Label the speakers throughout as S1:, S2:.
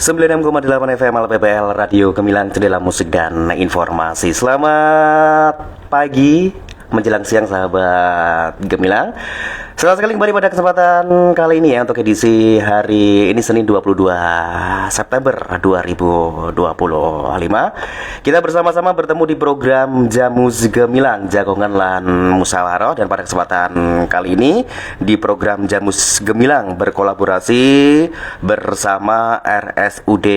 S1: 96,8 FM LPPL Radio Gemilang, jendela musik dan informasi. Selamat pagi menjelang siang sahabat Gemilang. Selamat sekali kembali pada kesempatan kali ini ya, untuk edisi hari ini Senin 22 September 2025. Kita bersama-sama bertemu di program Jamus Gemilang, Jagongan Lan Musyawarah. Dan pada kesempatan kali ini di program Jamus Gemilang berkolaborasi bersama RSUD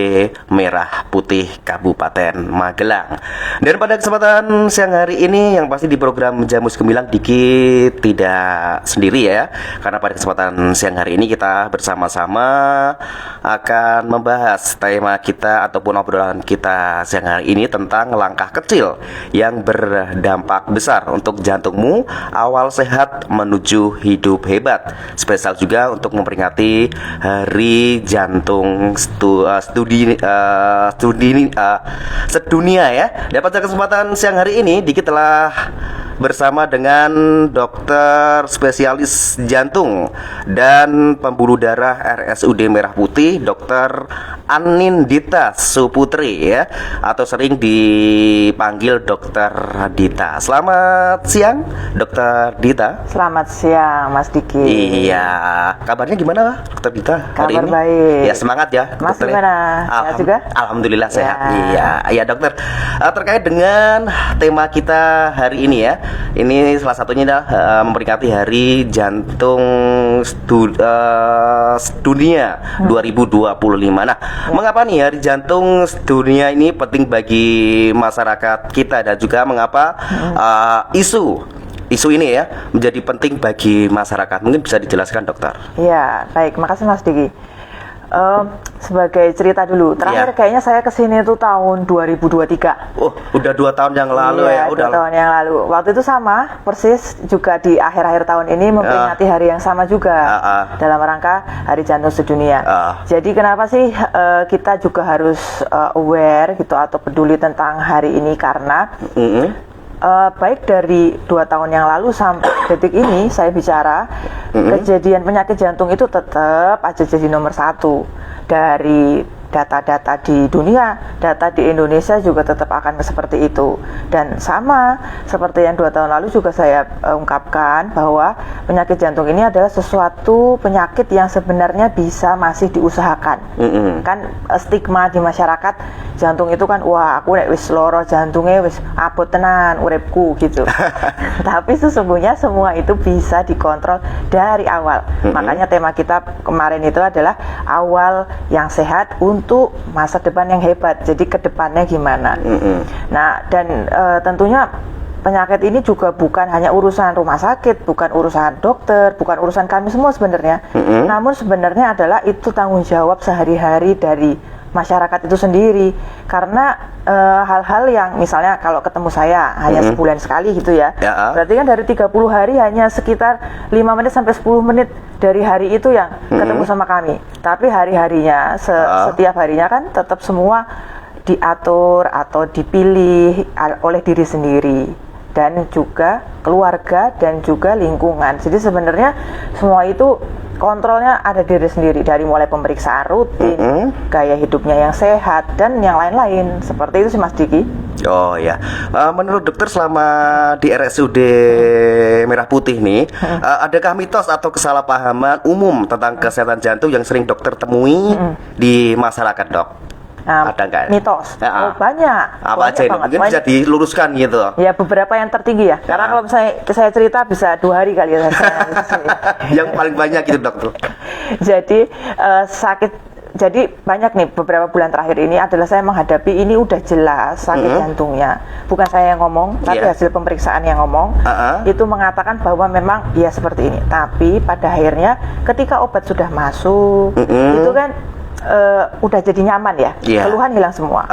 S1: Merah Putih Kabupaten Magelang. Dan pada kesempatan siang hari ini yang pasti di program Jamus Gemilang dikit tidak sendiri ya, karena pada kesempatan siang hari ini kita bersama-sama akan membahas tema kita ataupun obrolan kita siang hari ini tentang langkah kecil yang berdampak besar untuk jantungmu awal sehat menuju hidup hebat. Spesial juga untuk memperingati Hari Jantung sedunia ya. Dan pada kesempatan siang hari ini Diki telah bersama dengan dokter spesialis jantung dan pembuluh darah RSUD Merah Putih, Dr. Anindita Suputri ya, atau sering dipanggil Dokter Dita. Selamat siang, Dokter Dita.
S2: Selamat siang, Mas Diki.
S1: Iya, kabarnya gimana, Dokter Dita?
S2: Kabar baik.
S1: Ya, semangat ya,
S2: Mas
S1: dokter.
S2: Gimana? Sehat juga?
S1: Alhamdulillah sehat.
S2: Ya.
S1: Iya, dokter. Terkait dengan tema kita hari ini ya, ini salah satunya adalah memperingati Hari Jantung Dunia 2025. Nah, mengapa nih Hari Jantung Dunia ini penting bagi masyarakat kita, dan juga mengapa isu ini ya menjadi penting bagi masyarakat? Mungkin bisa dijelaskan, dokter?
S2: Ya, baik. Makasih, Mas Diki. Sebagai cerita dulu, terakhir kayaknya saya kesini itu tahun 2023.
S1: Oh, udah 2 tahun yang lalu ya?
S2: Udah 2 tahun yang lalu. Waktu itu sama, persis juga di akhir-akhir tahun ini memperingati hari yang sama juga dalam rangka Hari Jantung Sedunia. Jadi kenapa sih kita juga harus aware gitu atau peduli tentang hari ini? Karena baik dari 2 tahun yang lalu sampai detik ini saya bicara, kejadian penyakit jantung itu tetap aja jadi nomor 1 dari data-data di dunia, data di Indonesia juga tetap akan seperti itu. Dan sama seperti yang 2 tahun lalu juga saya ungkapkan bahwa penyakit jantung ini adalah sesuatu penyakit yang sebenarnya bisa masih diusahakan. Kan stigma di masyarakat, jantung itu kan wah aku nek wis loro jantungnya wis abot tenan uripku gitu. Tapi sesungguhnya semua itu bisa dikontrol dari awal. Makanya tema kita kemarin itu adalah awal yang sehat untuk masa depan yang hebat. Jadi ke depannya gimana? Nah, dan tentunya penyakit ini juga bukan hanya urusan rumah sakit, bukan urusan dokter, bukan urusan kami semua sebenarnya. Namun sebenarnya adalah itu tanggung jawab sehari-hari dari masyarakat itu sendiri. Karena hal-hal yang misalnya kalau ketemu saya hanya sebulan sekali gitu ya, berarti kan dari 30 hari hanya sekitar 5 menit sampai 10 menit dari hari itu yang ketemu sama kami. Tapi hari-harinya, setiap harinya kan tetap semua diatur atau dipilih oleh diri sendiri, dan juga keluarga dan juga lingkungan. Jadi sebenarnya semua itu kontrolnya ada diri sendiri, dari mulai pemeriksaan rutin, gaya hidupnya yang sehat, dan yang lain-lain. Seperti itu sih, Mas Diki.
S1: Oh ya, menurut dokter selama di RSUD Merah Putih nih, adakah mitos atau kesalahpahaman umum tentang kesehatan jantung yang sering dokter temui di masyarakat, dok? Ada nggak?
S2: Mitos?
S1: Oh,
S2: banyak.
S1: Apa aja ini? Mungkin bisa diluruskan gitu.
S2: Ya, beberapa yang tertinggi ya. Karena kalau saya cerita bisa 2 hari kali ya.
S1: Yang paling banyak itu, dokter.
S2: Jadi Jadi banyak nih, beberapa bulan terakhir ini adalah saya menghadapi ini udah jelas sakit jantungnya. Bukan saya yang ngomong, tapi hasil pemeriksaan yang ngomong. Itu mengatakan bahwa memang ya seperti ini. Tapi pada akhirnya ketika obat sudah masuk, itu kan udah jadi nyaman ya. Keluhan hilang semua.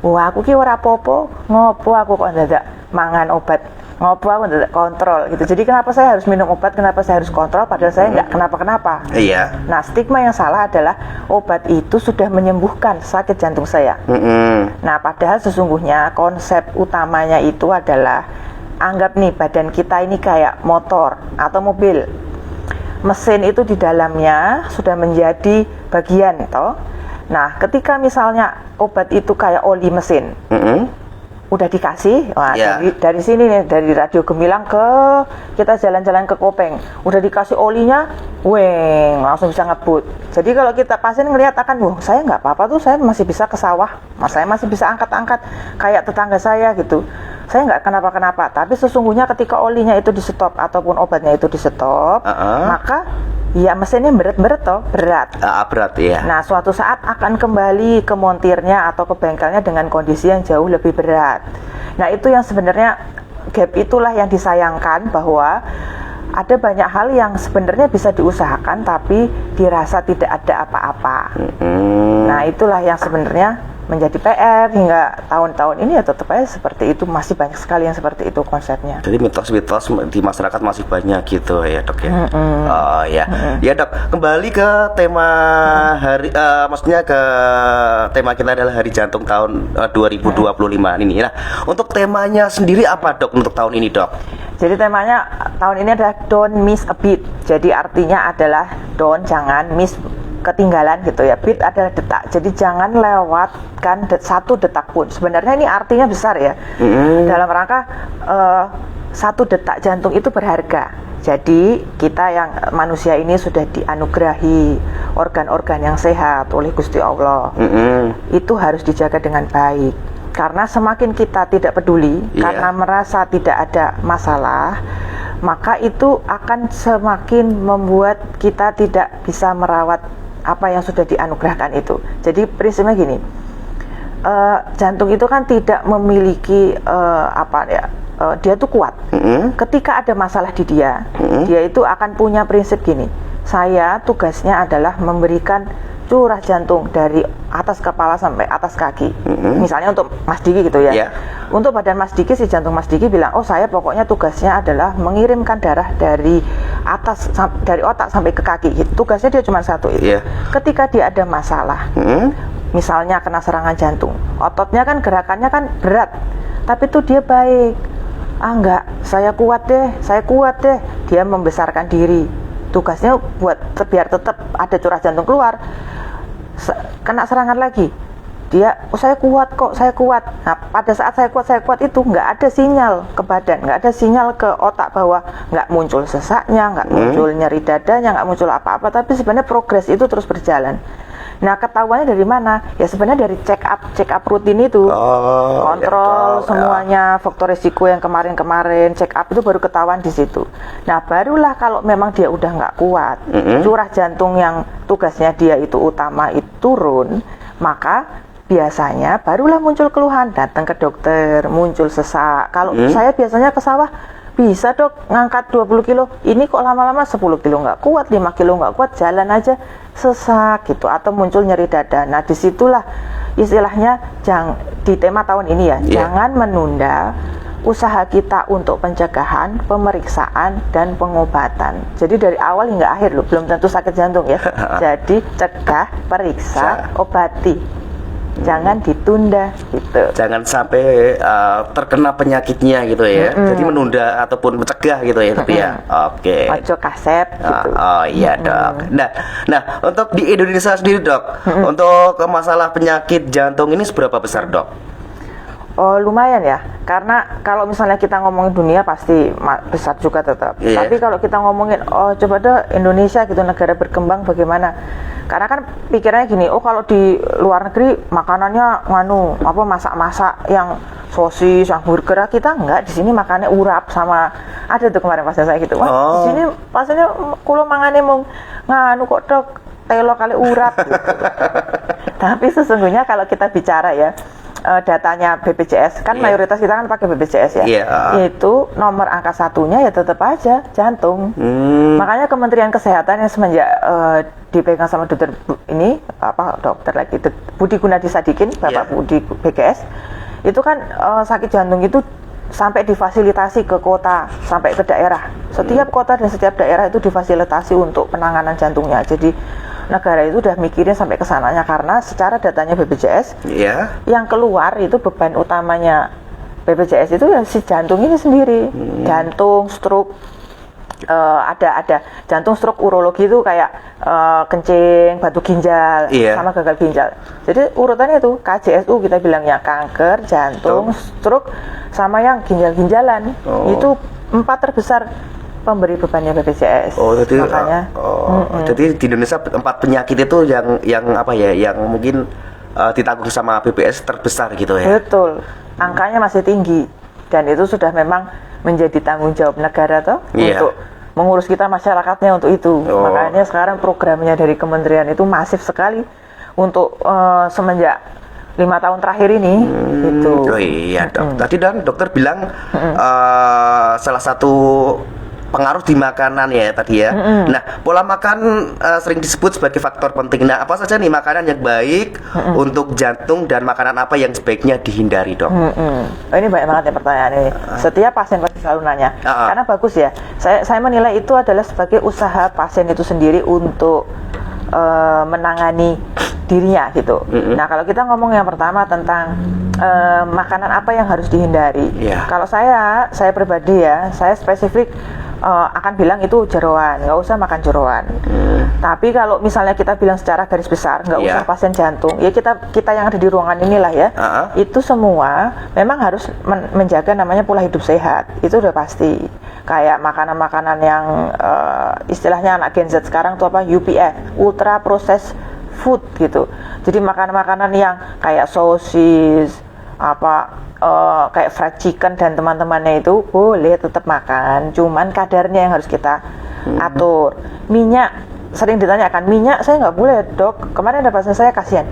S2: Wah, aku ki ora apa-apa, ngopo aku kok dadak mangan obat. Ngopo aku tidak kontrol gitu. Jadi kenapa saya harus minum obat, kenapa saya harus kontrol padahal saya nggak kenapa-kenapa. Nah, stigma yang salah adalah obat itu sudah menyembuhkan sakit jantung saya. Nah, padahal sesungguhnya konsep utamanya itu adalah, anggap nih badan kita ini kayak motor atau mobil. Mesin itu di dalamnya sudah menjadi bagian toh. Nah, ketika misalnya obat itu kayak oli mesin, udah dikasih, wah, dari sini nih, dari Radio Gemilang ke kita jalan-jalan ke Kopeng, udah dikasih olinya, weng, langsung bisa ngebut. Jadi kalau kita pasien ngelihat akan, wah saya nggak apa-apa tuh, saya masih bisa ke sawah, saya masih bisa angkat-angkat kayak tetangga saya gitu. Saya nggak kenapa-kenapa, tapi sesungguhnya ketika olinya itu di stop ataupun obatnya itu di stop, maka ya mesinnya berat toh, berat.
S1: Berat ya.
S2: Nah, suatu saat akan kembali ke montirnya atau ke bengkelnya dengan kondisi yang jauh lebih berat. Nah, itu yang sebenarnya gap itulah yang disayangkan, bahwa ada banyak hal yang sebenarnya bisa diusahakan tapi dirasa tidak ada apa-apa. Nah, itulah yang sebenarnya menjadi PR hingga tahun-tahun ini ya tetap aja seperti itu, masih banyak sekali yang seperti itu konsepnya.
S1: Jadi mitos-mitos di masyarakat masih banyak gitu ya dok ya. Oh ya, ya dok. Kembali ke tema hari, maksudnya ke tema kita adalah Hari Jantung tahun 2025 ini. Nah, untuk temanya sendiri apa dok untuk tahun ini dok?
S2: Jadi temanya tahun ini adalah Don't Miss a Beat. Jadi artinya adalah don't, jangan, miss, ketinggalan gitu ya. Beat adalah detak. Jadi jangan lewatkan satu detak pun. Sebenarnya ini artinya besar ya. Dalam rangka satu detak jantung itu berharga. Jadi kita yang manusia ini sudah dianugerahi organ-organ yang sehat oleh Gusti Allah. Itu harus dijaga dengan baik. Karena semakin kita tidak peduli, karena merasa tidak ada masalah, maka itu akan semakin membuat kita tidak bisa merawat apa yang sudah dianugerahkan itu. Jadi prinsipnya gini, jantung itu kan tidak memiliki dia tuh kuat. Ketika ada masalah di dia, dia itu akan punya prinsip gini, saya tugasnya adalah memberikan curah jantung dari atas kepala sampai atas kaki. Misalnya untuk Mas Diki gitu ya. Untuk badan Mas Diki, si jantung Mas Diki bilang, oh saya pokoknya tugasnya adalah mengirimkan darah dari atas, dari otak sampai ke kaki. Tugasnya dia cuma satu itu. Ketika dia ada masalah, misalnya kena serangan jantung, ototnya kan gerakannya kan berat, tapi tuh dia baik. Enggak, saya kuat deh. Dia membesarkan diri. Tugasnya buat biar tetap ada curah jantung keluar. Kena serangan lagi, dia, oh saya kuat kok, saya kuat. Nah, pada saat saya kuat itu nggak ada sinyal ke badan, nggak ada sinyal ke otak bahwa nggak muncul sesaknya, nggak muncul nyeri dadanya, nggak muncul apa-apa. Tapi sebenarnya progres itu terus berjalan. Nah, ketahuannya dari mana? Ya sebenarnya dari check up rutin itu. Kontrol semuanya, faktor risiko yang kemarin-kemarin, check up itu baru ketahuan di situ. Nah, barulah kalau memang dia udah nggak kuat, curah jantung yang tugasnya dia itu utama itu turun, maka biasanya barulah muncul keluhan, datang ke dokter, muncul sesak. Kalau saya biasanya ke sawah, bisa dok ngangkat 20 kilo, ini kok lama-lama 10 kilo nggak kuat, 5 kilo nggak kuat, jalan aja sesak gitu, atau muncul nyeri dada. Nah, disitulah istilahnya di tema tahun ini ya, jangan menunda usaha kita untuk pencegahan, pemeriksaan, dan pengobatan. Jadi dari awal hingga akhir loh, belum tentu sakit jantung ya. Jadi cegah, periksa, obati. Jangan ditunda gitu.
S1: Jangan sampai terkena penyakitnya gitu ya. Jadi menunda ataupun mencegah gitu ya. Tapi ya, oke.
S2: Ojo kasep gitu.
S1: Oh iya dok. Nah untuk di Indonesia sendiri dok, untuk masalah penyakit jantung ini seberapa besar dok?
S2: Oh lumayan ya. Karena kalau misalnya kita ngomongin dunia pasti besar juga tetap. Tapi kalau kita ngomongin coba deh Indonesia gitu, negara berkembang bagaimana? Karena kan pikirannya gini, oh kalau di luar negeri makanannya masak-masak yang sosis, yang burger, kita enggak, di sini makannya urap sama, ada tuh kemarin pasien saya gitu. Di sini pasiennya kulo mangane mung nganu kok dok telo kali urap gitu. Tapi sesungguhnya kalau kita bicara ya, datanya BPJS kan mayoritas kita kan pakai BPJS ya. Itu nomor angka satunya ya tetap aja jantung. Makanya Kementerian Kesehatan yang semenjak dipegang sama dokter Budi Gunadi Sadikin, Bapak Budi BGS, itu kan sakit jantung itu sampai difasilitasi ke kota, sampai ke daerah. Setiap kota dan setiap daerah itu difasilitasi untuk penanganan jantungnya. Jadi negara itu udah mikirin sampai ke sananya, karena secara datanya BPJS yang keluar itu beban utamanya BPJS itu ya si jantung ini sendiri. Jantung, stroke, ada jantung, stroke, urologi itu kayak kencing, batu ginjal, sama gagal ginjal. Jadi urutannya itu KJSU kita bilangnya kanker, jantung, stroke, sama yang ginjal-ginjalan. Itu 4 terbesar pemberi bebannya BPJS.
S1: Jadi
S2: makanya.
S1: Jadi di Indonesia 4 penyakit itu yang apa ya, yang mungkin ditanggung sama BPJS terbesar gitu ya.
S2: Betul. Angkanya masih tinggi dan itu sudah memang menjadi tanggung jawab negara untuk mengurus kita masyarakatnya untuk itu. Makanya sekarang programnya dari kementerian itu masif sekali untuk semenjak 5 tahun terakhir ini itu.
S1: Oh iya dok. Tadi dokter bilang salah satu pengaruh di makanan ya tadi ya. Nah, pola makan sering disebut sebagai faktor penting. Nah, apa saja nih makanan yang baik untuk jantung dan makanan apa yang sebaiknya dihindari, dok?
S2: Oh, ini banyak banget ya pertanyaan ini. Setiap pasien pasti selalu nanya. Karena bagus ya. Saya menilai itu adalah sebagai usaha pasien itu sendiri untuk menangani dirinya gitu. Nah, kalau kita ngomong yang pertama tentang makanan apa yang harus dihindari. Kalau saya pribadi ya, saya spesifik akan bilang itu jeroan, nggak usah makan jeroan. Tapi kalau misalnya kita bilang secara garis besar, nggak usah pasien jantung, ya kita yang ada di ruangan inilah ya, itu semua memang harus menjaga namanya pola hidup sehat, itu udah pasti. Kayak makanan-makanan yang istilahnya anak Gen Z sekarang tuh apa, UPF, ultra processed food gitu. Jadi makanan-makanan yang kayak sosis, kayak fried chicken dan teman-temannya itu boleh tetap makan, cuman kadarnya yang harus kita atur. Minyak, sering ditanyakan, minyak saya nggak boleh dok, kemarin ada pasien saya kasihan.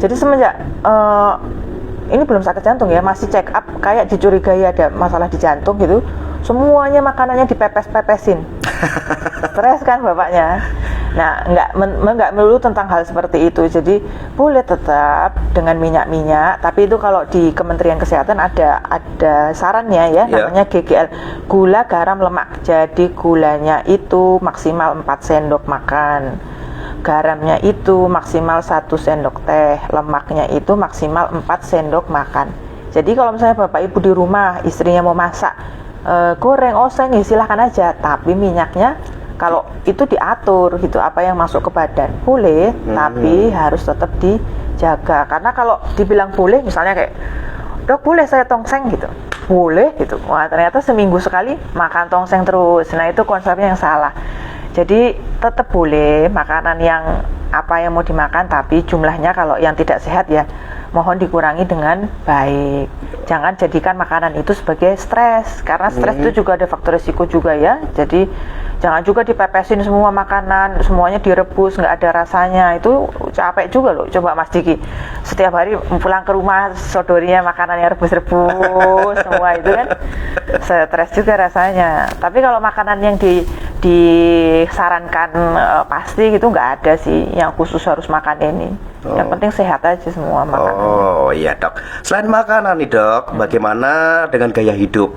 S2: Jadi semenjak ini belum sakit jantung ya, masih check up, kayak dicurigai ada masalah di jantung gitu, semuanya makanannya dipepes-pepesin. Stres kan bapaknya. Nah, nggak melulu tentang hal seperti itu. Jadi boleh tetap dengan minyak-minyak, tapi itu kalau di Kementerian Kesehatan ada sarannya ya, namanya GGL, gula, garam, lemak. Jadi gulanya itu maksimal 4 sendok makan, garamnya itu maksimal 1 sendok teh, lemaknya itu maksimal 4 sendok makan. Jadi kalau misalnya bapak ibu di rumah, istrinya mau masak goreng, oseng, ya silahkan aja, tapi minyaknya kalau itu diatur gitu, apa yang masuk ke badan boleh, tapi harus tetap dijaga. Karena kalau dibilang boleh, misalnya kayak dok boleh saya tongseng gitu, boleh gitu, wah ternyata seminggu sekali makan tongseng terus. Nah itu konsepnya yang salah. Jadi tetap boleh makanan yang apa yang mau dimakan, tapi jumlahnya kalau yang tidak sehat ya mohon dikurangi dengan baik. Jangan jadikan makanan itu sebagai stres, karena stres itu juga ada faktor risiko juga ya. Jadi jangan juga dipepesin semua makanan, semuanya direbus nggak ada rasanya, itu capek juga loh. Coba Mas Diki setiap hari pulang ke rumah sodorinya makanan yang rebus-rebus semua itu kan stres juga rasanya. Tapi kalau makanan yang disarankan pasti gitu nggak ada sih yang khusus harus makan ini. Yang penting sehat aja semua makanan.
S1: Oh iya dok. Selain makanan nih dok, bagaimana dengan gaya hidup?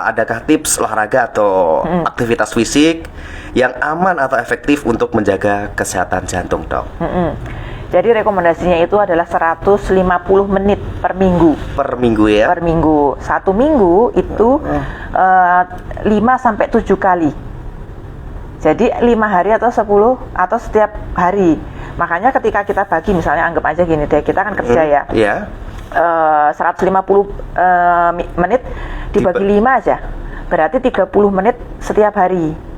S1: Adakah tips olahraga atau aktivitas fisik yang aman atau efektif untuk menjaga kesehatan jantung dok?
S2: Jadi rekomendasinya itu adalah 150 menit per minggu.
S1: Per minggu ya? Per
S2: minggu. 1 minggu itu 5-7 kali. Jadi 5 hari atau 10 atau setiap hari. Makanya ketika kita bagi, misalnya anggap aja gini deh, kita kan kerja ya. 150 menit dibagi 5 aja. Berarti 30 menit setiap hari.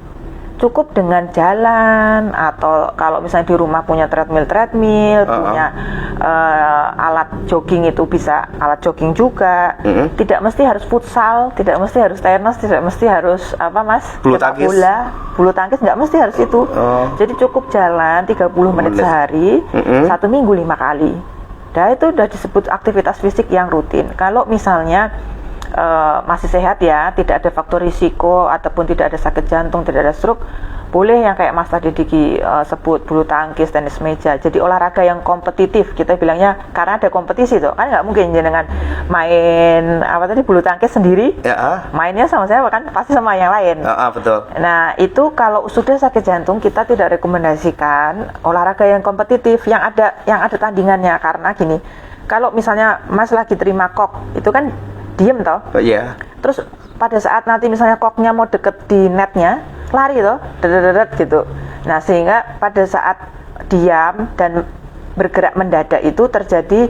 S2: Cukup dengan jalan, atau kalau misalnya di rumah punya treadmill, punya alat jogging, itu bisa alat jogging juga. Tidak mesti harus futsal, tidak mesti harus tenis, tidak mesti harus
S1: bulu tangkis.
S2: Bulu tangkis nggak mesti harus itu. Jadi cukup jalan 30 menit sehari, 1 minggu 5 kali. Nah itu udah disebut aktivitas fisik yang rutin. Kalau misalnya masih sehat ya, tidak ada faktor risiko ataupun tidak ada sakit jantung, tidak ada stroke, boleh yang kayak Mas tadi Diki sebut, bulu tangkis, tenis meja. Jadi olahraga yang kompetitif, kita bilangnya, karena ada kompetisi tuh kan, nggak mungkin dengan main bulu tangkis sendiri, mainnya sama siapa kan, pasti sama yang lain.
S1: Betul.
S2: Nah itu kalau sudah sakit jantung, kita tidak rekomendasikan olahraga yang kompetitif, yang ada tandingannya. Karena gini, kalau misalnya Mas lagi terima kok, itu kan diem toh. Terus pada saat nanti misalnya koknya mau deket di netnya, lari toh, deret gitu. Nah, sehingga pada saat diam dan bergerak mendadak itu terjadi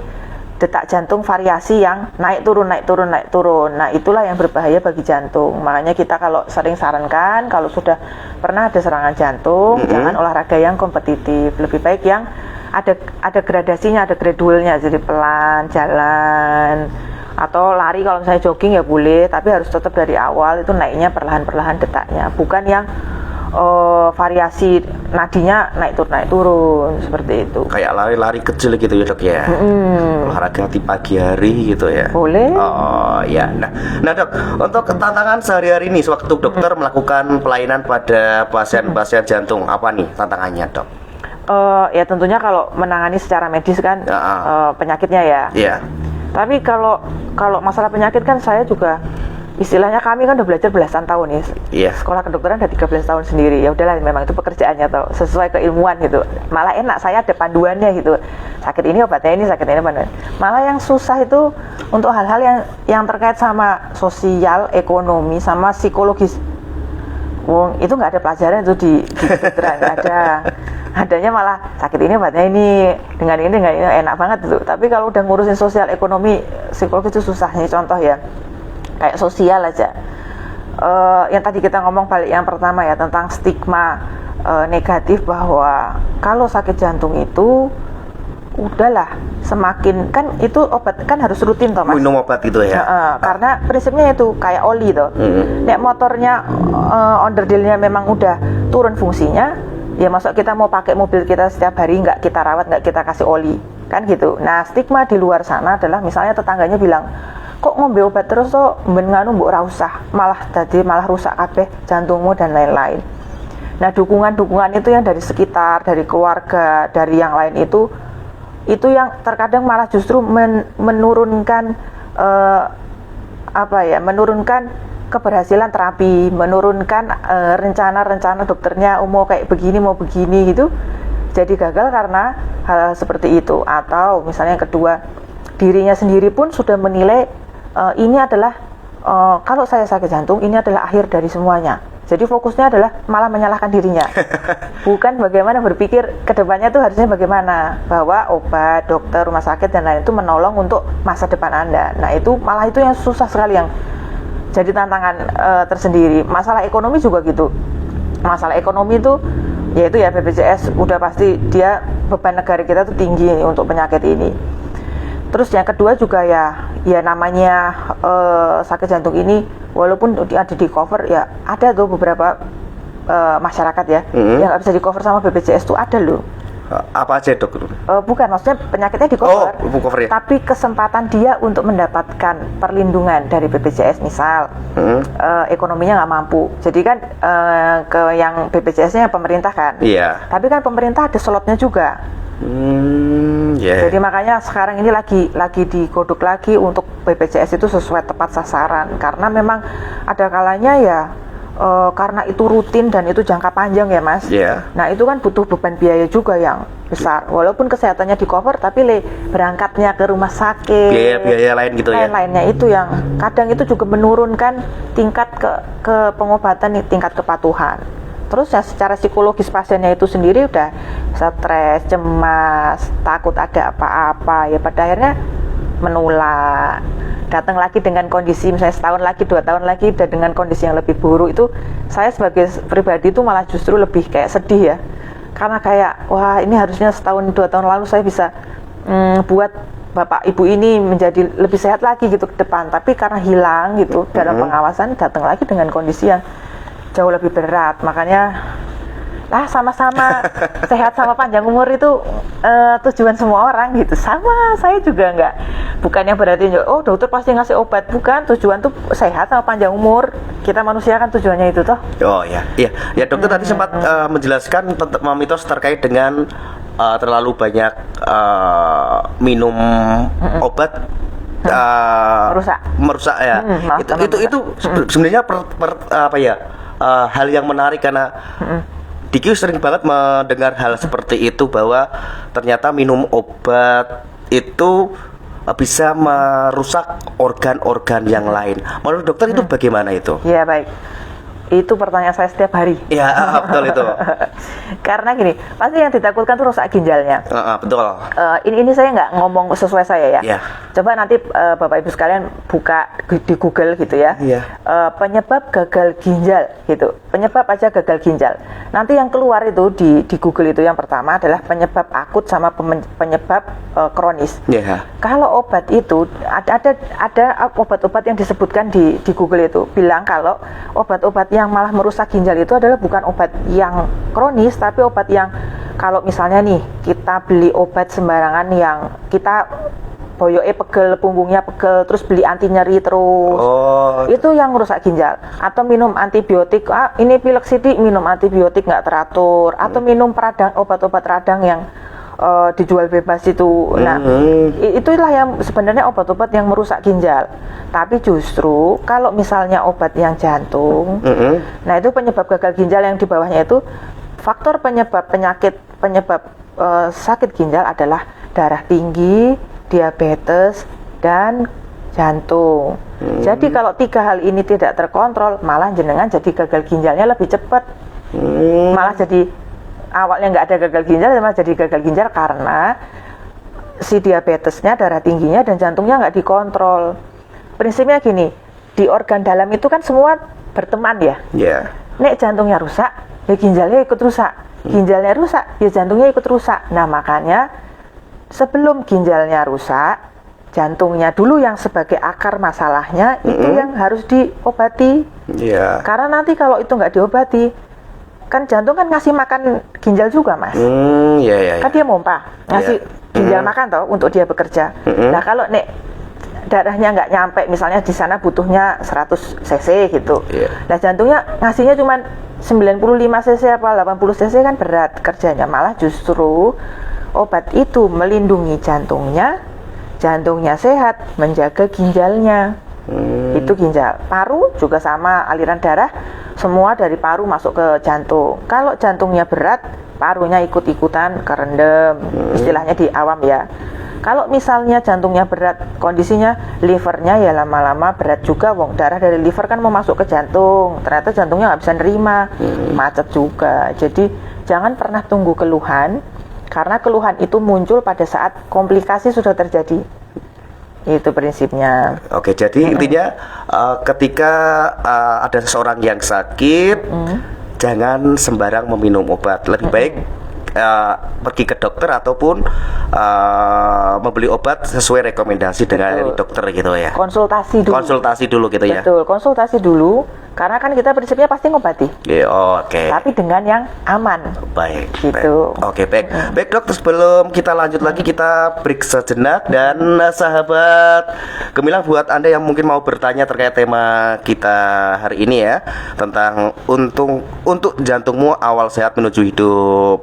S2: detak jantung variasi yang naik turun naik turun naik turun. Nah, itulah yang berbahaya bagi jantung. Makanya kita kalau sering sarankan kalau sudah pernah ada serangan jantung, jangan olahraga yang kompetitif. Lebih baik yang ada gradasinya, ada gradualnya. Jadi pelan, jalan atau lari, kalau misalnya jogging ya boleh, tapi harus tetap dari awal itu naiknya perlahan-perlahan detaknya, bukan yang variasi nadinya naik turun seperti itu.
S1: Kayak lari-lari kecil gitu ya dok ya. Olahraga di pagi hari gitu ya.
S2: Boleh.
S1: Oh ya. Nah dok, untuk tantangan sehari-hari ini sewaktu dokter melakukan pelayanan pada pasien-pasien jantung, apa nih tantangannya dok?
S2: Ya tentunya kalau menangani secara medis kan penyakitnya ya.
S1: Iya.
S2: Tapi kalau masalah penyakit kan saya juga istilahnya kami kan udah belajar belasan tahun ya.
S1: Iya.
S2: Sekolah kedokteran udah 13 tahun sendiri. Ya udahlah, memang itu pekerjaannya toh, sesuai keilmuan gitu. Malah enak, saya ada panduannya gitu. Sakit ini obatnya ini, sakit ini panduan. Malah yang susah itu untuk hal-hal yang terkait sama sosial, ekonomi, sama psikologis. Wong itu nggak ada pelajaran itu di kedokteran, nggak ada. Adanya malah sakit ini obatnya ini, dengan ini enak banget itu. Tapi kalau udah ngurusin sosial, ekonomi, psikologis itu susah. Nih contoh ya, kayak sosial aja. Yang tadi kita ngomong balik yang pertama ya, tentang stigma negatif bahwa kalau sakit jantung itu udahlah, semakin kan itu obat kan harus rutin toh mas.
S1: Minum obat gitu ya.
S2: Karena prinsipnya itu kayak oli toh. Nek motornya onderdilnya memang udah turun fungsinya, ya masuk kita mau pakai mobil kita setiap hari nggak kita rawat, nggak kita kasih oli, kan gitu. Nah, stigma di luar sana adalah misalnya tetangganya bilang, kok ngombe obat terus tuh ben nganu mbok ora usah, malah rusak kabeh jantungmu dan lain-lain. Nah, dukungan itu yang dari sekitar, dari keluarga, dari yang lain itu yang terkadang malah justru menurunkan menurunkan keberhasilan terapi, menurunkan rencana-rencana dokternya mau kayak begini mau begini gitu, jadi gagal karena hal seperti itu. Atau misalnya yang kedua, dirinya sendiri pun sudah menilai ini adalah kalau saya sakit jantung ini adalah akhir dari semuanya. Jadi fokusnya adalah malah menyalahkan dirinya, bukan bagaimana berpikir kedepannya tuh harusnya bagaimana, bahwa obat, dokter, rumah sakit dan lain itu menolong untuk masa depan Anda. Nah itu malah itu yang susah sekali, yang jadi tantangan tersendiri. Masalah ekonomi juga gitu. Masalah ekonomi itu yaitu ya BPJS udah pasti dia beban negara kita tuh tinggi untuk penyakit ini. Terus yang kedua juga ya namanya sakit jantung ini walaupun ada di cover, ya ada tuh beberapa masyarakat ya yang nggak bisa di cover sama BPJS tuh ada loh.
S1: Apa aja dok?
S2: Bukan, maksudnya penyakitnya di cover,
S1: cover ya?
S2: Tapi kesempatan dia untuk mendapatkan perlindungan dari BPJS misal ekonominya nggak mampu, jadi kan ke yang BPJS-nya pemerintah kan.
S1: Iya.
S2: Tapi kan pemerintah ada slotnya juga. Jadi makanya sekarang ini lagi digodok lagi untuk BPJS itu sesuai tepat sasaran, karena memang ada kalanya ya karena itu rutin dan itu jangka panjang ya mas. Nah itu kan butuh beban biaya juga yang besar, walaupun kesehatannya di cover tapi berangkatnya ke rumah sakit,
S1: biaya lain gitu ya.
S2: Lainnya itu yang kadang itu juga menurunkan tingkat ke pengobatan, tingkat kepatuhan. Terus ya secara psikologis pasiennya itu sendiri udah stres, cemas, takut ada apa-apa, ya pada akhirnya menular. Datang lagi dengan kondisi misalnya setahun lagi, 2 tahun lagi udah dengan kondisi yang lebih buruk. Itu saya sebagai pribadi itu malah justru lebih kayak sedih ya. Karena kayak wah ini harusnya setahun 2 tahun lalu saya bisa buat bapak ibu ini menjadi lebih sehat lagi gitu ke depan. Tapi karena hilang gitu dalam pengawasan, datang lagi dengan kondisi yang jauh lebih berat. Makanya sama-sama sehat sama panjang umur itu tujuan semua orang gitu. Sama saya juga bukan yang berarti oh dokter pasti ngasih obat, bukan. Tujuan tuh sehat sama panjang umur. Kita manusia kan tujuannya itu toh.
S1: Oh ya dokter tadi sempat menjelaskan tentang mitos terkait dengan terlalu banyak minum obat merusak ya. Itu sebenarnya hal yang menarik, karena Diki sering banget mendengar hal seperti itu, bahwa ternyata minum obat itu bisa merusak organ-organ yang lain. Menurut dokter itu bagaimana itu?
S2: Ya baik, Itu pertanyaan saya setiap hari.
S1: Ya, betul itu.
S2: Karena gini, pasti yang ditakutkan tuh rusak ginjalnya.
S1: Betul.
S2: Ini saya nggak ngomong sesuai saya ya.
S1: Yeah.
S2: Coba nanti Bapak Ibu sekalian buka di Google gitu ya.
S1: Yeah.
S2: Penyebab gagal ginjal gitu. Penyebab aja gagal ginjal. Nanti yang keluar itu di Google itu yang pertama adalah penyebab akut sama penyebab kronis.
S1: Yeah.
S2: Kalau obat itu ada obat-obat yang disebutkan di Google itu bilang kalau obat-obat yang malah merusak ginjal itu adalah bukan obat yang kronis, tapi obat yang kalau misalnya nih kita beli obat sembarangan yang kita boyoke pegel, punggungnya pegel, terus beli anti nyeri terus, itu yang merusak ginjal. Atau minum antibiotik, ini pilek sidik minum antibiotik nggak teratur, atau minum peradang, obat-obat radang yang dijual bebas itu. Nah, itulah yang sebenarnya obat-obat yang merusak ginjal. Tapi justru kalau misalnya obat yang jantung, nah itu penyebab gagal ginjal yang di bawahnya itu faktor penyebab sakit ginjal adalah darah tinggi, diabetes, dan jantung. Jadi kalau 3 hal ini tidak terkontrol, malah jenengan jadi gagal ginjalnya lebih cepat. Malah jadi awalnya nggak ada gagal ginjal, malah jadi gagal ginjal karena si diabetesnya, darah tingginya, dan jantungnya nggak dikontrol. Prinsipnya gini, di organ dalam itu kan semua berteman ya. Nek jantungnya rusak, ya ginjalnya ikut rusak. Ginjalnya rusak, ya jantungnya ikut rusak. Nah makanya sebelum ginjalnya rusak, jantungnya dulu yang sebagai akar masalahnya itu yang harus diobati. Karena nanti kalau itu nggak diobati, kan jantung kan ngasih makan ginjal juga, Mas. Kan dia mompa ngasih ginjal makan toh untuk dia bekerja. Nah kalau nek darahnya nggak nyampe, misalnya di sana butuhnya 100 cc gitu. Nah jantungnya ngasihnya cuma 95 cc apa 80 cc, kan berat kerjanya. Malah justru obat itu melindungi jantungnya, jantungnya sehat, menjaga ginjalnya. Itu ginjal. Paru juga sama, aliran darah semua dari paru masuk ke jantung. Kalau jantungnya berat, parunya ikut-ikutan kerendam, istilahnya di awam ya. Kalau misalnya jantungnya berat, kondisinya livernya ya lama-lama berat juga, wong darah dari liver kan mau masuk ke jantung, ternyata jantungnya nggak bisa nerima, macet juga. Jadi jangan pernah tunggu keluhan, karena keluhan itu muncul pada saat komplikasi sudah terjadi. Itu prinsipnya.
S1: Oke, jadi intinya ketika ada seseorang yang sakit, jangan sembarang meminum obat. Lebih baik pergi ke dokter ataupun membeli obat sesuai rekomendasi dengan dokter gitu ya. Konsultasi dulu gitu ya.
S2: Betul, konsultasi dulu. Karena kan kita prinsipnya pasti ngobati.
S1: Oke.
S2: Tapi dengan yang aman.
S1: Baik.
S2: Gitu.
S1: Oke, baik. Baik, dokter, sebelum kita lanjut lagi, kita break sejenak. Dan sahabat Gemilang, buat Anda yang mungkin mau bertanya terkait tema kita hari ini ya, tentang untuk jantungmu awal sehat menuju hidup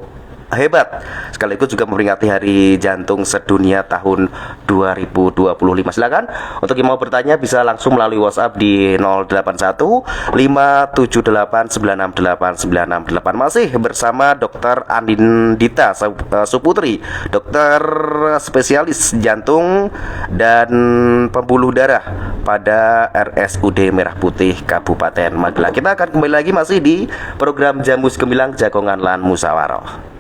S1: hebat, sekaligus juga memperingati Hari Jantung Sedunia tahun 2025. Silakan untuk yang mau bertanya bisa langsung melalui WhatsApp di 081 578 968 968. Masih bersama Dr. Anindita Suputri, dokter spesialis jantung dan pembuluh darah pada RSUD Merah Putih Kabupaten Magelang. Kita akan kembali lagi masih di program Jamus Gemilang Jagongan Lan Musyawarah.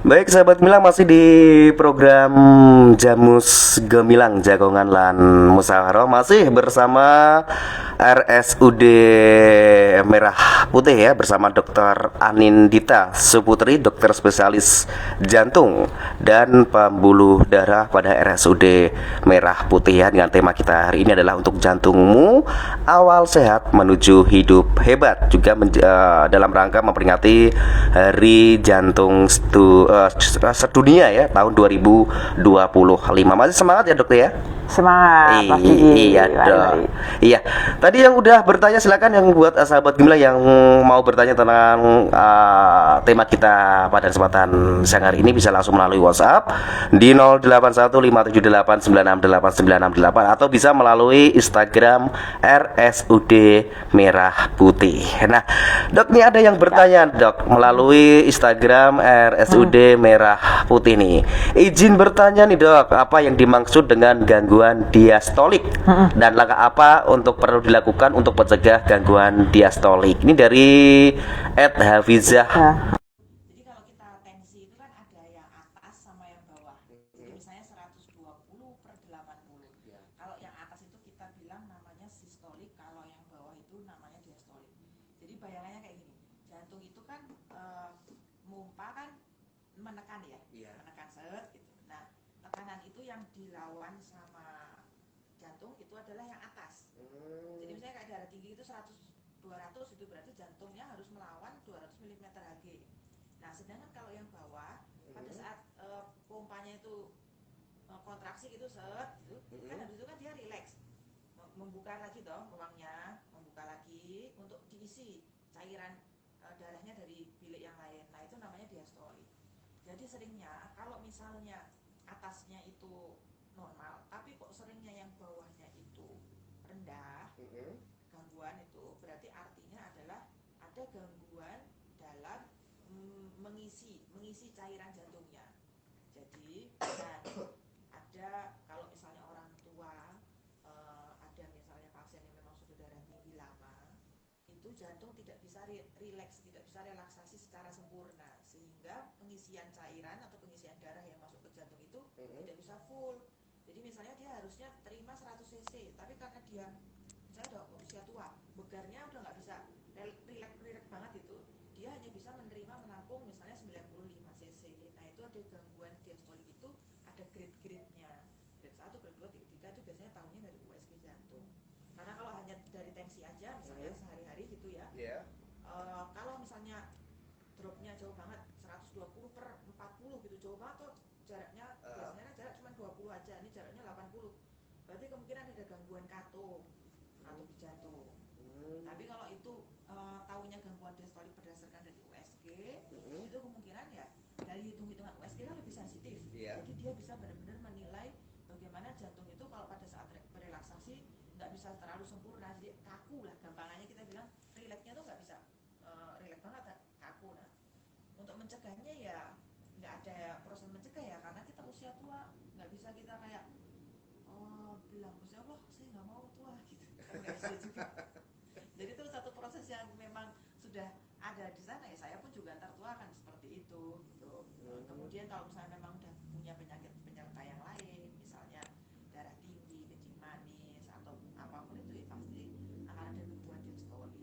S1: Baik sahabat Gemilang, masih di program Jamus Gemilang Jagongan lan Musyawarah, masih bersama RSUD Merah Putih ya, bersama Dr. Anindita Suputri, dokter spesialis jantung dan pembuluh darah pada RSUD Merah Putih ya, dengan tema kita hari ini adalah untuk jantungmu awal sehat menuju hidup hebat, juga dalam rangka memperingati Hari Jantung Sedunia ya tahun 2025. Masih semangat ya dokter ya?
S2: Semangat Mas
S1: Iya dong. Iya. Tadi yang udah bertanya silakan, yang buat sahabat Gemilang yang mau bertanya tentang tema kita pada kesempatan siang hari ini bisa langsung melalui WhatsApp di 081578968968 atau bisa melalui Instagram RSUD Merah Putih. Nah, Dok, ini ada yang bertanya Dok melalui Instagram RSUD Merah Putih nih. Izin bertanya nih Dok, apa yang dimaksud dengan gangguan diastolik dan langkah apa untuk perlu dilakukan untuk mencegah gangguan diastolik? Ini dari @hafizah.
S2: Jadi kalau kita tensi itu kan ada yang atas sama yang bawah. Jadi misalnya 120/80. Kalau yang atas itu kita bilang namanya sistolik, kalau yang bawah itu namanya diastolik. Jadi bayangannya kayak gini, jantung itu kan mompa kan menekan ya, menekan set gitu. Nah, tekanan itu yang dilawan sama jantung itu adalah yang atas. Jadi misalnya kayak darah tinggi itu 100/200, itu berarti jantungnya harus melawan 200 mm Hg. Nah, sedangkan kalau yang bawah pada saat pompanya itu kontraksi gitu set gitu, kan habis itu kan dia rileks, membuka lagi toh ruangnya, membuka lagi untuk diisi cairan darahnya dari bilik yang lain. Nah, itu namanya diastoli. Jadi seringnya kalau misalnya atasnya itu normal, tapi kok seringnya yang bawahnya itu rendah, gangguan itu berarti artinya adalah ada gangguan dalam mengisi cairan jantungnya. Jadi ada kalau misalnya orang tua, ada misalnya pasien yang memang sudah darah tinggi lama, itu jantung tidak bisa rileks, tidak bisa relaksasi secara sempurna, sehingga pengisian cairan atau pengisian darah yang masuk ke jantung itu tidak bisa full. Jadi misalnya dia harusnya terima 100 cc, tapi karena dia misalnya udah usia tua, begarnya udah nggak bisa rileks banget itu, dia hanya bisa menampung misalnya 95 cc. Nah, itu ada gangguan diastolik, itu ada grade-grade-nya, grade 1, grade 2, grade 3 itu biasanya tahunya dari USG jantung. Karena kalau hanya dari tensi aja misalnya sehari-hari gitu ya, kalau misalnya dropnya jauh banget 120/40 gitu, jauh banget tuh jaraknya, biasanya jarak cuma 20 aja, ini jaraknya 80, berarti kemungkinan ada gangguan katup di jantung. Tapi kalau itu tahunya gangguan diastolik berdasarkan dari USG, itu kemungkinan ya dari hitung-hitungan USG kan lebih sensitif. Jadi dia bisa benar-benar menilai bagaimana jantung itu kalau pada saat berelaksasi nggak bisa terlalu sempurna, jadi kaku lah, gampangannya kita bilang rileksnya tuh nggak bisa rileks banget, kaku. Nah, untuk mencegahnya ya nggak ada proses mencegah ya, karena kita usia tua, nggak bisa kita kayak bilang usia Allah saya nggak mau tua gitu, kan nggak bisa juga. Jadi itu satu proses yang memang sudah ada di sana ya, saya pun juga ntar tua kan seperti itu gitu. Kemudian kalau misalnya memang udah punya penyakit penyerta yang lain, misalnya darah tinggi, kencing manis atau apapun itu, ya pasti akan ada gangguan diastolik.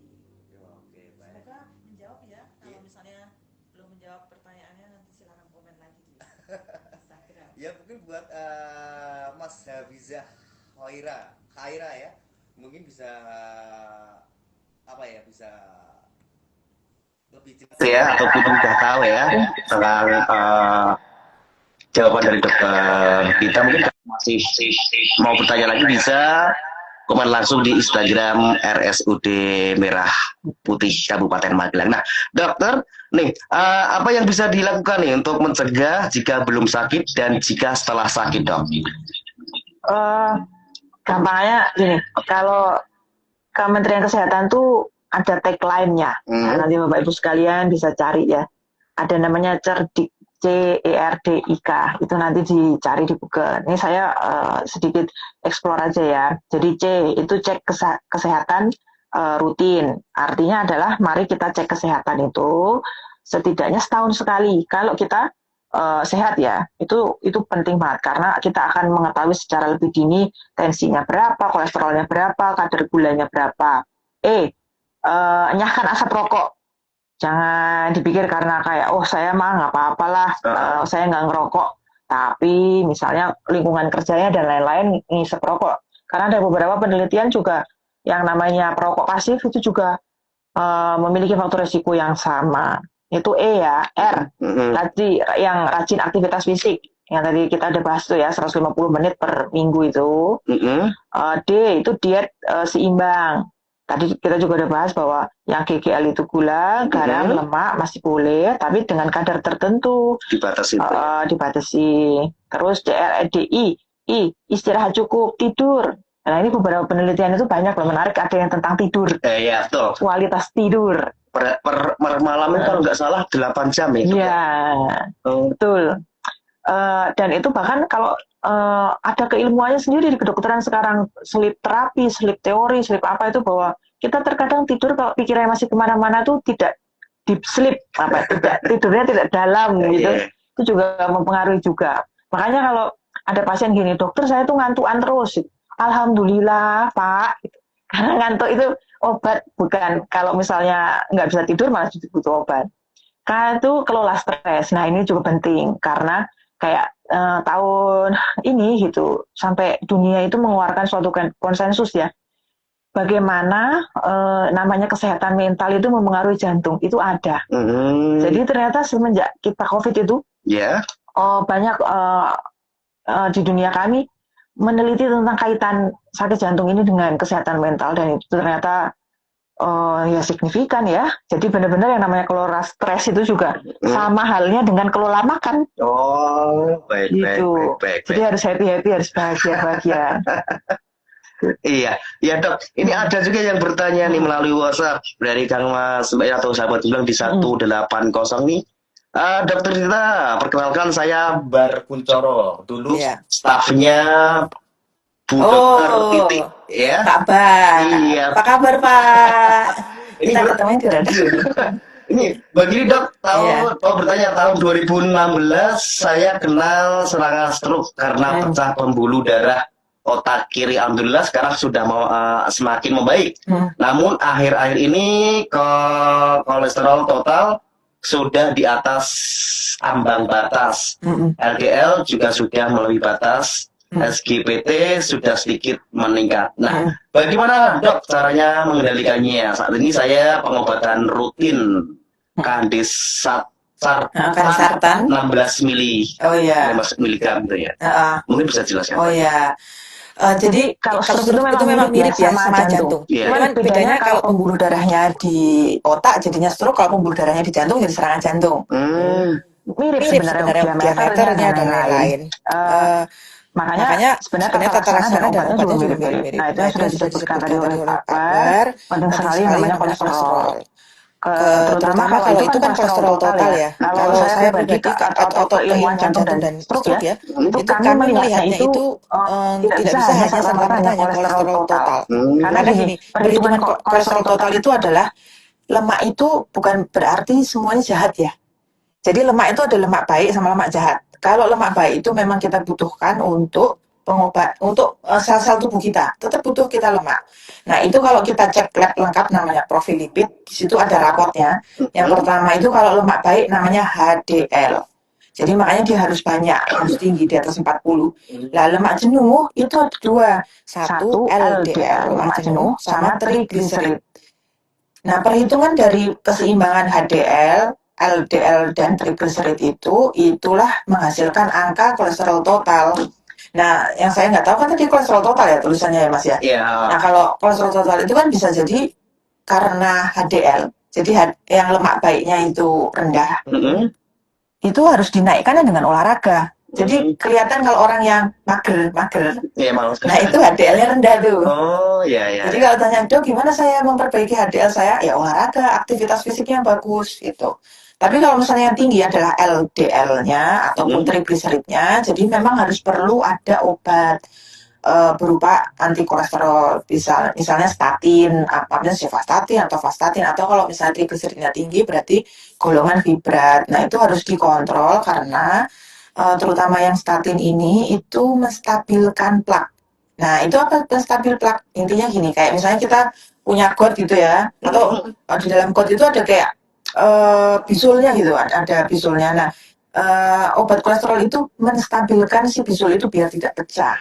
S2: Semoga menjawab ya. Kalau misalnya belum menjawab pertanyaannya, nanti silakan komen lagi di Instagram.
S1: Ya mungkin buat Mas Hafizah Khaira ya, mungkin bisa bisa lebih jelas ya, ataupun udah tahu ya tentang jawaban dari dokter kita. Mungkin masih mau bertanya lagi bisa komen langsung di Instagram RSUD Merah Putih Kabupaten Magelang. Nah, dokter, nih apa yang bisa dilakukan nih untuk mencegah jika belum sakit dan jika setelah sakit, dok?
S2: Gampangnya gini, kalau Kementerian Kesehatan tuh ada tagline-nya. Nah, nanti Bapak Ibu sekalian bisa cari ya. Ada namanya CERDIK, CERDIK. Itu nanti dicari di Google. Ini saya sedikit explore aja ya. Jadi C itu cek kesehatan rutin. Artinya adalah mari kita cek kesehatan itu setidaknya setahun sekali. Kalau kita sehat ya, itu penting banget karena kita akan mengetahui secara lebih dini tensinya berapa, kolesterolnya berapa, kadar gulanya berapa. Enyahkan asap rokok. Jangan dipikir karena kayak, oh saya mah nggak apa-apalah, saya nggak ngerokok. Tapi misalnya lingkungan kerjanya dan lain-lain ngisep rokok. Karena ada beberapa penelitian juga yang namanya perokok pasif itu juga memiliki faktor resiko yang sama. Itu E ya, R, tadi yang rajin aktivitas fisik. Yang tadi kita ada bahas tuh ya, 150 menit per minggu itu. D itu diet seimbang. Tadi kita juga udah bahas bahwa yang GGL itu gula, garam, lemak masih boleh, tapi dengan kadar tertentu.
S1: Dibatasi.
S2: Dibatasi. Terus DREDI, istirahat cukup, tidur. Nah ini beberapa penelitian itu banyak loh, menarik. Ada yang tentang tidur.
S1: Ya, betul.
S2: Kualitas tidur.
S1: Per malam kalau nggak salah 8 jam ya?
S2: Iya, betul. Dan itu bahkan kalau ada keilmuannya sendiri di kedokteran sekarang, sleep terapi, sleep teori, sleep apa itu, bahwa kita terkadang tidur kalau pikirannya masih kemana-mana tuh tidak deep sleep, tidurnya tidak dalam gitu. Itu juga mempengaruhi juga. Makanya kalau ada pasien gini, dokter saya tuh ngantukan terus. Alhamdulillah Pak, karena ngantuk itu obat, bukan kalau misalnya nggak bisa tidur malah butuh obat. Karena itu kelola stres. Nah ini juga penting karena kayak tahun ini gitu sampai dunia itu mengeluarkan suatu konsensus ya, bagaimana namanya kesehatan mental itu mempengaruhi jantung, itu ada. Jadi ternyata semenjak kita COVID itu banyak di dunia kami meneliti tentang kaitan sakit jantung ini dengan kesehatan mental, dan itu ternyata ya signifikan ya. Jadi benar-benar yang namanya kelola stres itu juga sama halnya dengan kelola makan.
S1: Baik.
S2: Jadi harus happy, harus bahagia.
S1: Iya Dok. Ini ada juga yang bertanya nih melalui WhatsApp dari Kang Mas atau sahabat bilang di 180 nih. Dokter Dita, perkenalkan saya Bar Kuncoro, dulu stafnya Bu Dokter Titik ya.
S2: Pak Bar.
S1: Iya.
S2: Apa kabar Pak? Kita ketemu di radio.
S1: Ini begini Dok, bertanya tahun 2016 saya kenal serangan stroke karena pecah pembuluh darah otak kiri. Alhamdulillah sekarang sudah semakin membaik. Namun akhir-akhir ini kolesterol total sudah di atas ambang batas. LDL juga sudah melebihi batas. SGPT sudah sedikit meningkat. Nah, bagaimana Dok caranya mengendalikannya? Saat ini saya pengobatan rutin Kandesat Sartan 16 mili. 16 miligram gitu ya. Mungkin bisa jelaskan.
S2: Jadi kalau stroke itu memang mirip ya sama jantung. Cuman bedanya kalau pembuluh darahnya di otak jadinya stroke, kalau pembuluh darahnya di jantung jadi serangan jantung. Mirip sebenarnya diameternya dan lain-lain. Makanya sebenarnya tata laksana dan obatnya juga mirip. Nah itu yang sudah disebutkan tadi oleh Pak Bar, penting sekali namanya kolesterol. Terutama kalau itu kan kolesterol total ya. Kalau saya pribadi atau ilmuwan jantung dan stroke ya, itu kami melihatnya itu tidak bisa hanya serta-merta hanya kolesterol total. Karena gini, perhitungan kolesterol total itu adalah lemak itu bukan berarti semuanya jahat ya. Jadi lemak itu ada lemak baik sama lemak jahat. Kalau lemak baik itu memang kita butuhkan untuk pengobat, untuk sel-sel tubuh kita, tetap butuh kita lemak. Nah itu kalau kita cek lab lengkap namanya profil lipid, di situ ada rapotnya. Yang pertama itu kalau lemak baik namanya HDL. Jadi makanya dia harus banyak, harus tinggi di atas 40. Lah lemak jenuh itu ada dua, satu LDL lemak jenuh sama trigliserid. Nah perhitungan dari keseimbangan HDL, LDL dan trigliserid itulah menghasilkan angka kolesterol total. Nah, yang saya nggak tahu kan tadi kolesterol total ya tulisannya ya Mas ya. Nah, kalau kolesterol total itu kan bisa jadi karena HDL. Jadi yang lemak baiknya itu rendah. Itu harus dinaikkan dengan olahraga. Jadi kelihatan kalau orang yang mager. Nah, itu HDL-nya rendah tuh. Jadi kalau tanya, "Dok, gimana saya memperbaiki HDL saya?" Ya olahraga, aktivitas fisiknya bagus gitu. Tapi kalau misalnya yang tinggi adalah LDL-nya ataupun trigliseridnya, jadi memang harus perlu ada obat. berupa anti kolesterol, misalnya statin, apanya simvastatin atau vastatin, atau kalau misalnya trigliseridnya tinggi berarti golongan fibrat. Nah itu harus dikontrol karena terutama yang statin ini itu menstabilkan plak. Nah itu apa menstabil plak? Intinya gini, kayak misalnya kita punya got gitu ya, atau di dalam got itu ada kayak bisulnya gitu, ada bisulnya. Nah obat kolesterol itu menstabilkan si bisul itu biar tidak pecah.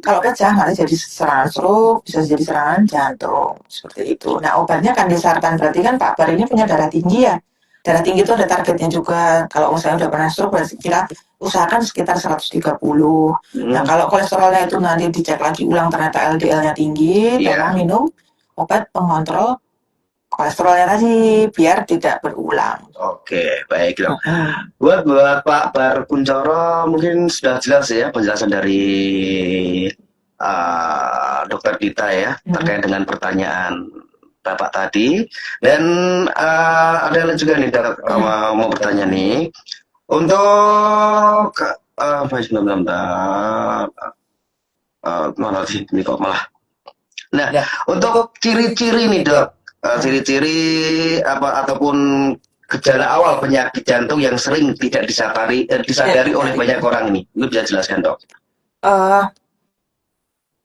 S2: Kalau pecah nanti jadi serangan stroke, bisa jadi serangan jantung, seperti itu. Nah obatnya kan disarankan, berarti kan Pak Bar ini punya darah tinggi ya. Darah tinggi itu ada targetnya juga. Kalau misalnya udah pernah stroke, berarti kita usahakan sekitar 130. Nah kalau kolesterolnya itu nanti dicek lagi ulang ternyata LDL-nya tinggi, tolong minum obat pengontrol kolesterolnya tadi biar tidak berulang.
S1: Oke, baik dok. Buat Pak Bar Kuncoro mungkin sudah jelas ya penjelasan dari Dokter Dita ya terkait dengan pertanyaan Bapak tadi. Dan ada juga nih dok, mau bertanya nih untuk mana sih ini kok malah. Nah, untuk ciri-ciri nih dok, ciri-ciri apa ataupun gejala awal penyakit jantung yang sering tidak disadari oleh banyak orang ini, lu bisa jelaskan dok?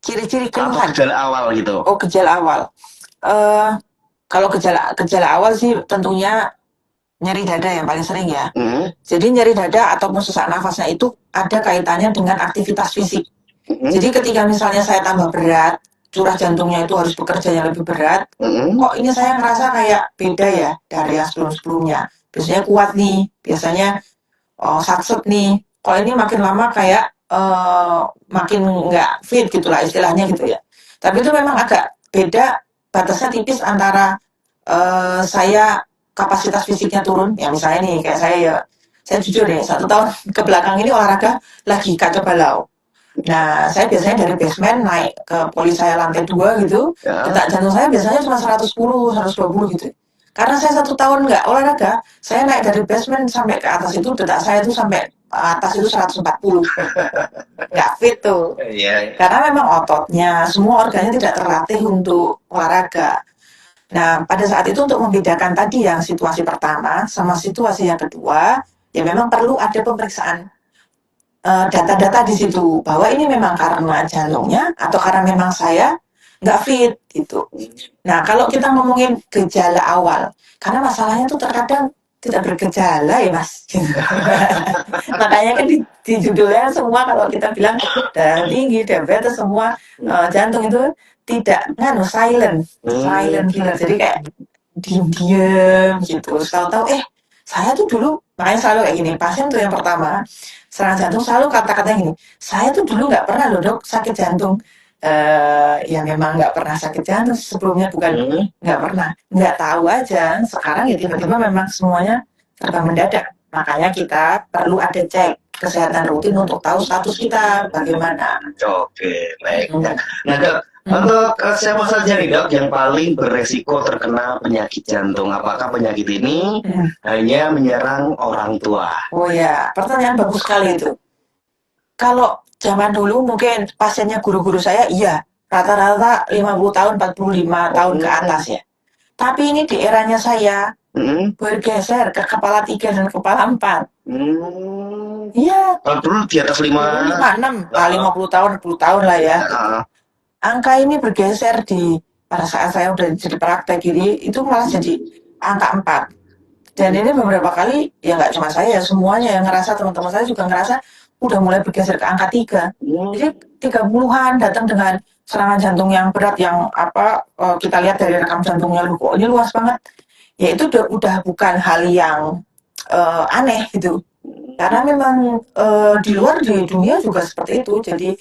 S2: Ciri-ciri keluhan.
S1: Atau gejala awal gitu?
S2: Oh gejala awal. Kalau gejala awal sih tentunya nyeri dada yang paling sering ya. Jadi nyeri dada ataupun sesak nafasnya itu ada kaitannya dengan aktivitas fisik. Jadi ketika misalnya saya tambah berat, curah jantungnya itu harus bekerja yang lebih berat, kok ini saya ngerasa kayak beda ya dari yang sebelum-sebelumnya. Biasanya kuat nih, biasanya satset nih. Kalau ini makin lama kayak makin nggak fit gitulah istilahnya gitu ya. Tapi itu memang agak beda, batasnya tipis antara saya kapasitas fisiknya turun, ya misalnya nih kayak saya jujur deh 1 tahun ke belakang ini olahraga lagi kacau balau. Nah, saya biasanya dari basement naik ke poli saya lantai 2 gitu, detak jantung saya biasanya cuma 110, 120 gitu. Karena saya 1 tahun nggak olahraga, saya naik dari basement sampai ke atas itu detak saya itu sampai atas itu 140. Nggak fit tuh. Karena memang ototnya, semua organnya tidak terlatih untuk olahraga. Nah, pada saat itu untuk membedakan tadi yang situasi pertama sama situasi yang kedua, ya memang perlu ada pemeriksaan data-data di situ bahwa ini memang karena jantungnya atau karena memang saya nggak fit gitu. Nah kalau kita ngomongin gejala awal, karena masalahnya tuh terkadang tidak bergejala ya mas. Makanya kan di judulnya semua kalau kita bilang darah tinggi, diabetes semua jantung itu tidak silent killer. Jadi kayak diem gitu. Tahu-tahu saya tuh dulu, makanya selalu kayak gini, pasien tuh yang pertama serangan jantung selalu kata-kata gini, saya tuh dulu nggak pernah loh dok sakit jantung. Ya memang nggak pernah sakit jantung sebelumnya, bukan nggak pernah, nggak tahu aja. Sekarang ya tiba-tiba memang semuanya serba mendadak. Makanya kita perlu ada cek kesehatan rutin untuk tahu status kita bagaimana.
S1: Oke, baik. Nah dok, untuk siapa saja nih dok yang paling beresiko terkena penyakit jantung? Apakah penyakit ini hanya menyerang orang tua?
S2: Oh ya, pertanyaan bagus sekali itu. Kalau zaman dulu mungkin pasiennya guru-guru saya, iya, rata-rata 50 tahun, 45 tahun ke atas ya. Tapi ini di eranya saya bergeser ke kepala 3 dan kepala 4. Iya.
S1: Kalau dulu di atas
S2: 56, 50 tahun, 60 tahun lah ya. Angka ini bergeser pada saat saya udah jadi praktek ini, itu malah jadi angka 4. Dan ini beberapa kali, ya nggak cuma saya, semuanya yang ngerasa, teman-teman saya juga ngerasa, udah mulai bergeser ke angka 3. Jadi 30-an datang dengan serangan jantung yang berat, yang kita lihat dari rekam jantungnya, kok ini luas banget. Ya itu udah bukan hal yang aneh gitu. Karena memang di luar di dunia juga seperti itu. Jadi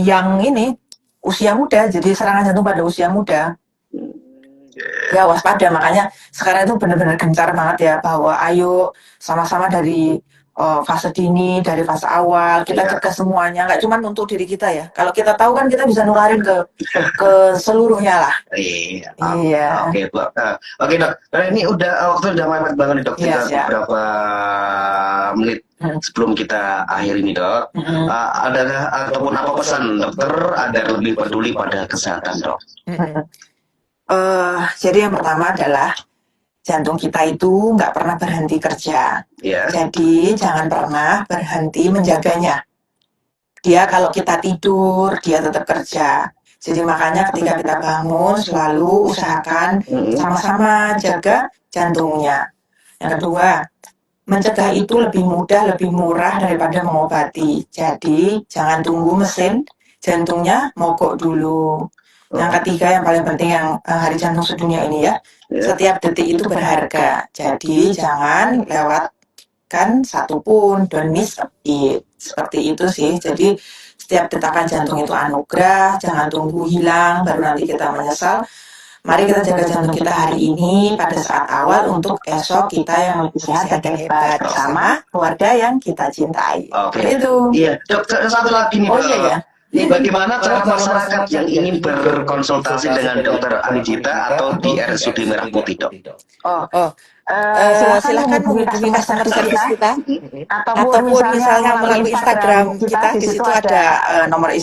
S2: yang ini usia muda, jadi serangan jantung pada usia muda. Ya waspada, makanya sekarang itu benar-benar gencar banget ya bahwa ayo sama-sama dari fase dini, dari fase awal kita cegah semuanya, nggak cuma untuk diri kita ya. Kalau kita tahu kan kita bisa nularin ke seluruhnya lah.
S1: Iya. Oke dok. Oke dok. Karena ini waktu udah mepet banget nih dok. Kita beberapa menit Sebelum kita akhir ini dok, adakah ataupun apa pesan dokter agar lebih peduli pada kesehatan dok?
S2: Jadi yang pertama adalah jantung kita itu nggak pernah berhenti kerja. Jadi jangan pernah berhenti menjaganya. Dia kalau kita tidur, dia tetap kerja. Jadi makanya ketika kita bangun selalu usahakan sama-sama jaga jantungnya. Yang kedua, mencegah itu lebih mudah, lebih murah daripada mengobati. Jadi jangan tunggu mesin jantungnya mogok dulu. Yang ketiga yang paling penting yang Hari Jantung Sedunia ini ya, setiap detik itu berharga. Jadi jangan lewatkan satu pun, don't miss a beat. Seperti itu sih. Jadi setiap detakan jantung itu anugerah, jangan tunggu hilang baru nanti kita menyesal. Mari kita jaga jantung kita hari ini pada saat awal untuk esok kita yang lebih sehat dan hebat bersama keluarga yang kita cintai.
S1: Oke.
S2: Itu.
S1: Iya, dokter satu lagi nih.
S2: Oh iya ya.
S1: Ini bagaimana cara masyarakat yang ingin berkonsultasi dengan dokter Anindita atau di RSUD Merah Putih dok?
S2: Silakan menghubungi customer service kita ataupun misalnya melalui Instagram kita, di situ ada nomor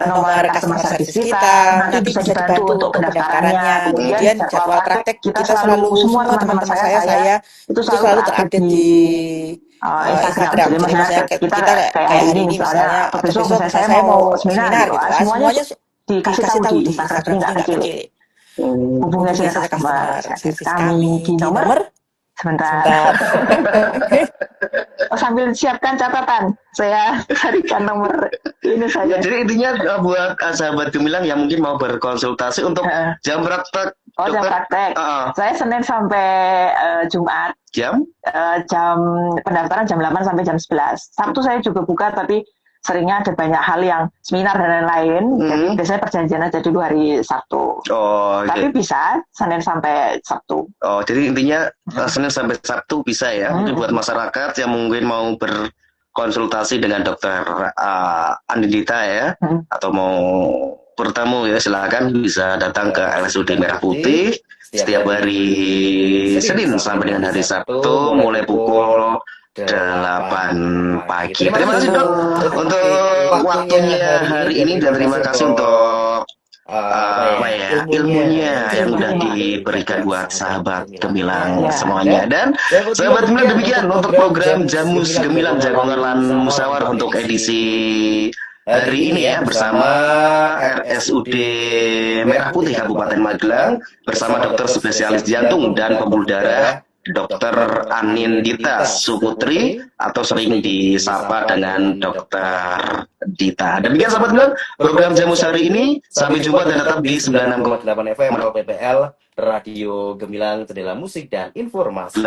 S2: nomor customer service kita, nanti bisa dibantu untuk pendaftarannya, kemudian jadwal praktek kita selalu, semua teman-teman saya itu selalu terupdate di Instagram. Jadi maksudnya kita kayak hari ini misalnya, besok saya mau seminar gitu, semuanya dikasih tahu di Instagram, nggak kecil. Hubungi saja customer service kami di nomor sebentar. Sambil siapkan catatan, saya carikan nomor ini saja.
S1: Jadi intinya buat sahabat Gemilang yang mungkin mau berkonsultasi untuk jam praktek.
S2: Jam praktek. Saya Senin sampai Jumat.
S1: Jam
S2: Pendaftaran jam 8 sampai jam 11. Sabtu saya juga buka, tapi seringnya ada banyak hal yang seminar dan lain-lain. Jadi biasanya perjanjian aja dulu hari Sabtu. Tapi bisa Senin sampai Sabtu.
S1: Jadi intinya Senin sampai Sabtu bisa ya. Mungkin buat masyarakat yang mungkin mau berkonsultasi dengan dokter Anindita ya, atau mau bertamu ya, silakan bisa datang ke RSUD Merah Putih setiap hari Senin sampai dengan hari Sabtu mulai pukul 8 pagi. Terima kasih dok untuk waktunya hari ini dan terima kasih untuk ilmunya yang sudah diberikan buat sahabat Gemilang semuanya. Dan sahabat Gemilang, demikian untuk program Jamus Gemilang Jagongan Musawar untuk edisi hari ini ya, bersama RSUD Merah Putih Kabupaten Magelang bersama dokter spesialis jantung dan pembuluh darah Dr. Anindita Suputri atau sering disapa dengan Dr. Dita. Demikian sahabat Gemilang program Jamus hari ini. Sampai jumpa dan tetap di 96,8 FM PPL Radio Gemilang, Jendela Musik dan Informasi.